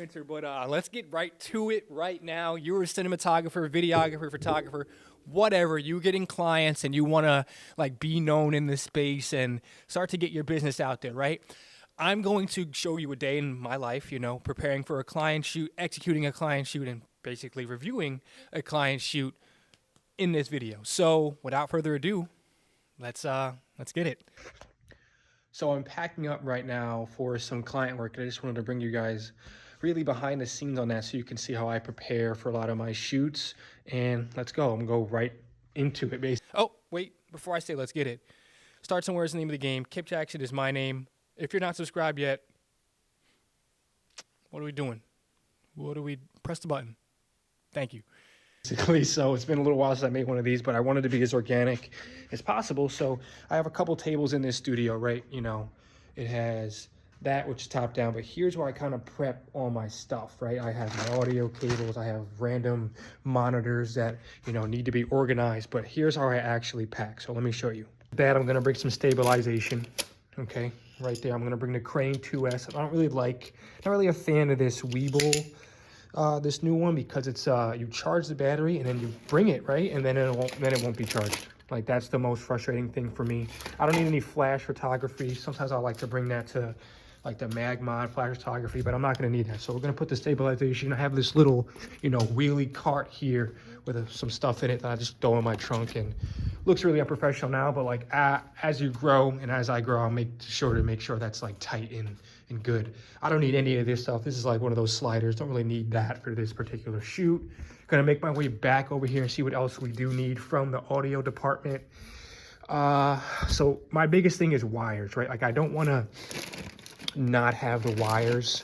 Winter, but let's get right to it right now. You're a cinematographer, videographer, photographer, whatever. You're getting clients and you want to like be known in this space and start to get your business out there, right? I'm going to show you a day in my life, you know, preparing for a client shoot, executing a client shoot, and basically reviewing a client shoot in this video. So without further ado, let's get it. So I'm packing up right now for some client work. I just wanted to bring you guys really behind the scenes on that so you can see how I prepare for a lot of my shoots. And let's go. I'm gonna go right into it, basically. Oh, wait, before I say let's get it. Start Somewhere is the name of the game. Kip Jackson is my name. If you're not subscribed yet, what are we doing? Press the button. Thank you. Basically, so it's been a little while since I made one of these, but I wanted to be as organic as possible. So I have a couple tables in this studio, right? You know, it has that, which is top down, but here's where I kind of prep all my stuff, right? I have my audio cables, I have random monitors that, you know, need to be organized, but here's how I actually pack. So let me show you. That I'm gonna bring some stabilization, okay? Right there, I'm gonna bring the Crane 2S. Not really a fan of this Weeble, this new one, because it's you charge the battery and then you bring it, right, and then it won't be charged. Like, that's the most frustrating thing for me. I don't need any flash photography. Sometimes I like to bring that to like the Magmod flash photography, but I'm not going to need that. So we're going to put the stabilization. I have this little, you know, wheelie cart here with some stuff in it that I just throw in my trunk, and looks really unprofessional now, but like as you grow and as I grow, I'll make sure that's like tight and good. I don't need any of this stuff. This is like one of those sliders. Don't really need that for this particular shoot. Gonna make my way back over here and see what else we do need from the audio department. So my biggest thing is wires, right? Like, I don't want to not have the wires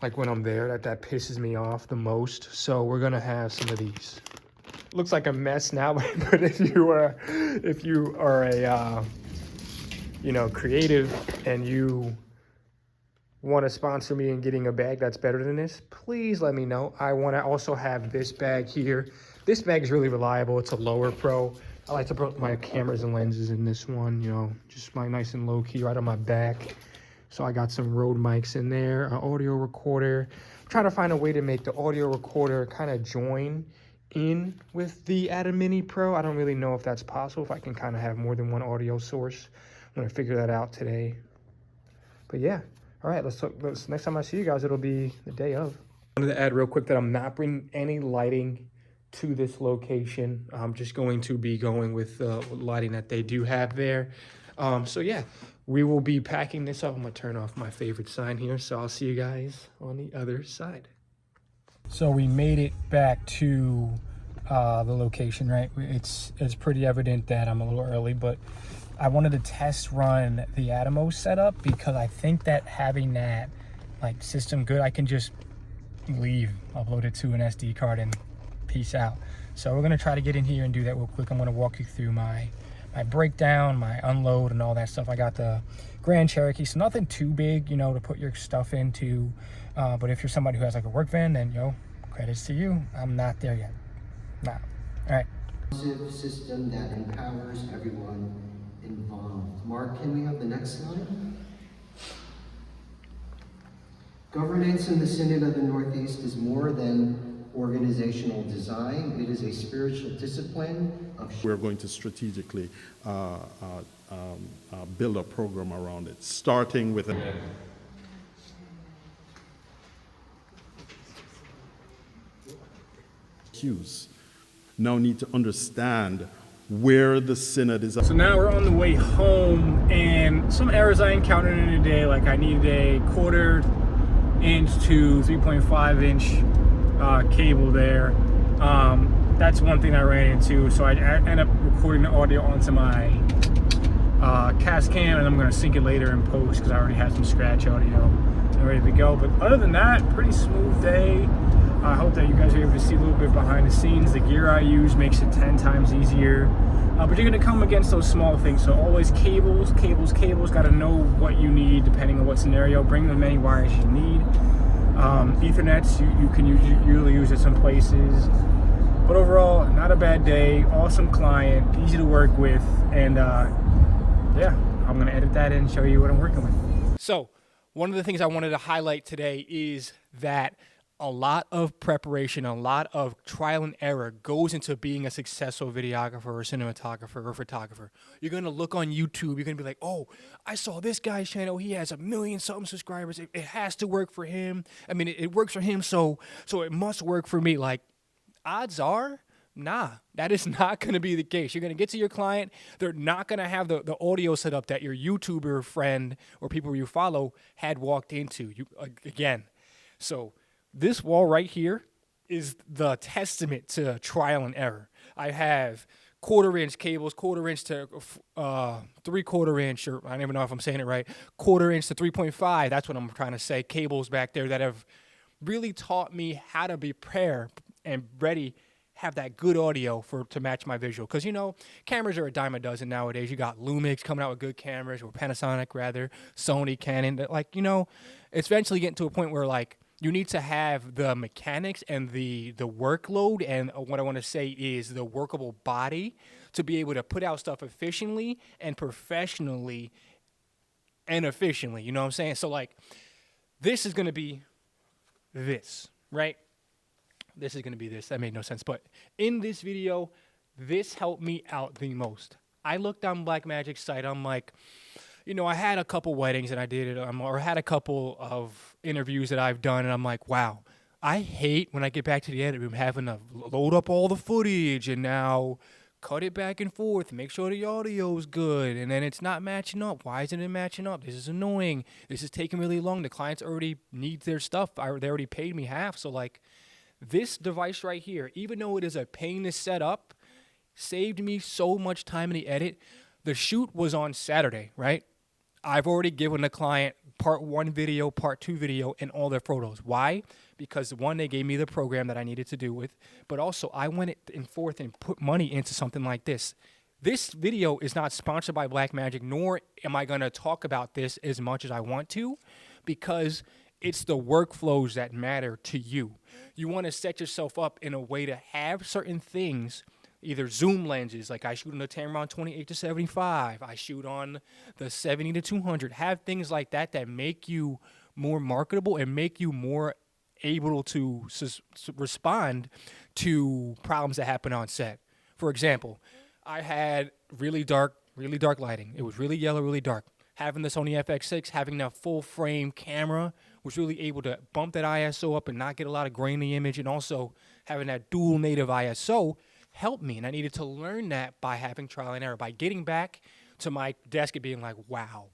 like when I'm there. That pisses me off the most. So we're gonna have some of these. Looks like a mess now, but if you are a you know, creative and you want to sponsor me in getting a bag that's better than this, please let me know. I want to also have this bag here. This bag is really reliable. It's a Lower Pro. I like to put my cameras and lenses in this one, you know, just my nice and low key right on my back. So I got some Rode mics in there, an audio recorder. I'm trying to find a way to make the audio recorder kind of join in with the Atem Mini Pro. I don't really know if that's possible, if I can kind of have more than one audio source. I'm going to figure that out today. But yeah. All right, next time I see you guys, it'll be the day of. I wanted to add real quick that I'm not bringing any lighting to this location. I'm just going to be going with lighting that they do have there. So yeah, we will be packing this up. I'm gonna turn off my favorite sign here. So I'll see you guys on the other side. So we made it back to the location, right? It's pretty evident that I'm a little early, but I wanted to test run the Atem setup because I think that having that like system good, I can just leave, upload it to an SD card and peace out. So we're gonna try to get in here and do that real quick. I'm gonna walk you through my breakdown, my unload, and all that stuff. I got the Grand Cherokee, so nothing too big, you know, to put your stuff into. But if you're somebody who has like a work van, then yo, credits to you. I'm not there yet. Nah. All right. System that empowers everyone involved. Mark, can we have the next slide? Governance in the Synod of the Northeast is more than organizational design. It is a spiritual discipline of... We're going to strategically build a program around it, starting with a... Cues. Now need to understand where the synod is. So now we're on the way home, and some errors I encountered in a day, like I needed a 1/4 inch to 3.5 inch cable there. That's one thing I ran into. So I end up recording the audio onto my Cam, and I'm gonna sync it later in post because I already had some scratch audio and ready to go. But other than that, pretty smooth day. I hope that you guys are able to see a little bit behind the scenes. The gear I use makes it 10 times easier. But you're gonna come against those small things. So always cables. Gotta know what you need depending on what scenario. Bring as many wires you need. Ethernets, you can usually use at some places. But overall, not a bad day. Awesome client, easy to work with. And yeah, I'm gonna edit that in and show you what I'm working with. So one of the things I wanted to highlight today is that a lot of preparation, a lot of trial and error goes into being a successful videographer or cinematographer or photographer. You're going to look on YouTube. You're going to be like, oh, I saw this guy's channel. He has 1 million something subscribers. It has to work for him. I mean, it works for him, so it must work for me. Like, odds are, nah, that is not going to be the case. You're going to get to your client. They're not going to have the audio set up that your YouTuber friend or people you follow had walked into. Again, so this wall right here is the testament to trial and error. I have 1/4-inch cables, 1/4-inch to 3/4-inch, or I don't even know if I'm saying it right, 1/4-inch to 3.5. That's what I'm trying to say. Cables back there that have really taught me how to be prepared and ready, have that good audio to match my visual. Because, you know, cameras are a dime a dozen nowadays. You got Lumix coming out with good cameras, or Panasonic rather, Sony, Canon. Like, you know, it's eventually getting to a point where, like, you need to have the mechanics and the workload, and what I want to say is the workable body to be able to put out stuff efficiently and professionally and efficiently. You know what I'm saying? So, like, this is going to be this, right? This is going to be this. That made no sense. But in this video, this helped me out the most. I looked on Blackmagic's site. I'm like, you know, I had a couple weddings and I did it, or had a couple of interviews that I've done, and I'm like, wow, I hate when I get back to the edit room having to load up all the footage and now cut it back and forth, make sure the audio's good, and then it's not matching up. Why isn't it matching up? This is annoying. This is taking really long. The clients already need their stuff. They already paid me half. So, like, this device right here, even though it is a pain to set up, saved me so much time in the edit. The shoot was on Saturday, right? I've already given the client part 1 video, part 2 video, and all their photos. Why? Because, one, they gave me the program that I needed to do with, but also I went and forth and put money into something like this. This video is not sponsored by Blackmagic, nor am I going to talk about this as much as I want to, because it's the workflows that matter to you. You want to set yourself up in a way to have certain things, either zoom lenses, like I shoot on the Tamron 28-75, I shoot on the 70-200, have things like that that make you more marketable and make you more able to respond to problems that happen on set. For example, I had really dark lighting. It was really yellow, really dark. Having the Sony FX6, having that full frame camera was really able to bump that ISO up and not get a lot of grain in the image, and also having that dual native ISO helped me, and I needed to learn that by having trial and error, by getting back to my desk and being like, wow,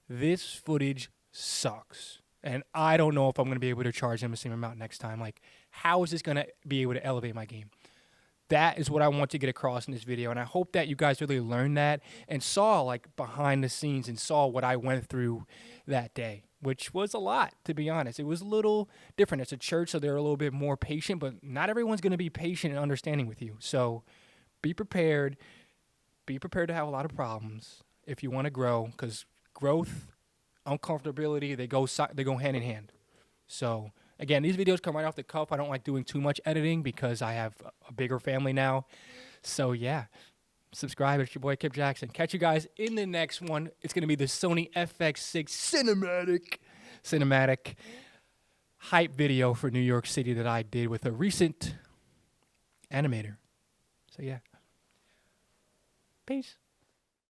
this footage sucks, and I don't know if I'm going to be able to charge them the same amount next time. Like, how is this going to be able to elevate my game? That is what I want to get across in this video, and I hope that you guys really learned that and saw, like, behind the scenes and saw what I went through that day, which was a lot, to be honest. It was a little different. It's a church, so they're a little bit more patient, but not everyone's going to be patient and understanding with you. So be prepared. Be prepared to have a lot of problems if you want to grow, because growth, uncomfortability, they go hand in hand. So again, these videos come right off the cuff. I don't like doing too much editing because I have a bigger family now. So yeah, subscribe. It's your boy Kip Jackson. Catch you guys in the next one. It's going to be the Sony FX6 cinematic hype video for New York City that I did with a recent animator. So yeah. Peace.